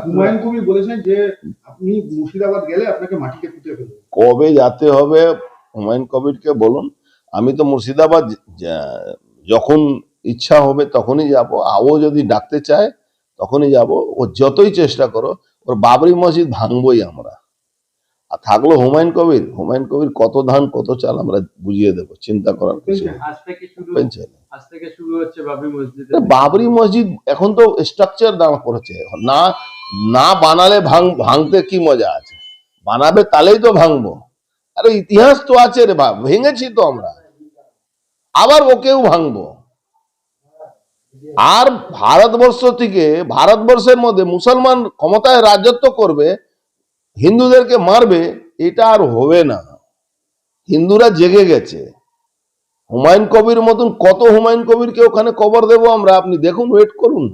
হুমায়ুন কবির বলেছেন যে আপনি মুর্শিদাবাদ গেলে আপনাকে মাটিতে পুঁতে ফেলবে। কবে যেতে হবে হুমায়ুন কবিরকে বলুন। আমি তো মুর্শিদাবাদ যখন ইচ্ছা হবে তখনই যাব, ও যদি ডাকতে চায় তখনই যাব। ও যতই চেষ্টা করো, ওর বাবরি মসজিদ ভাঙবই আমরা। আর থাকলো হুমায়ুন কবির কত ধান কত চাল আমরা বুঝিয়ে দেবো, চিন্তা করার কিছু নেই। বাবরি মসজিদ এখন তো স্ট্রাকচার দাঁড় করেছে, না না বানালে ভাঙতে কি মজা আছে? বানাবে তাহলেই তো ভাঙবো। আরে ইতিহাস তো আছে রে বাপ, ভেঙেছি তো আমরা, আবার ওকেও ভাঙবো। আর ভারতবর্ষ থেকে, ভারতবর্ষের মধ্যে মুসলমান ক্ষমতায় রাজত্ব করবে, হিন্দুদেরকে মারবে, এটা আর হবে না। হিন্দুরা জেগে গেছে। হুমায়ুন কবির মতন কত হুমায়ুন কবিরকে ওখানে কবর দেবো আমরা, আপনি দেখুন, ওয়েট করুন।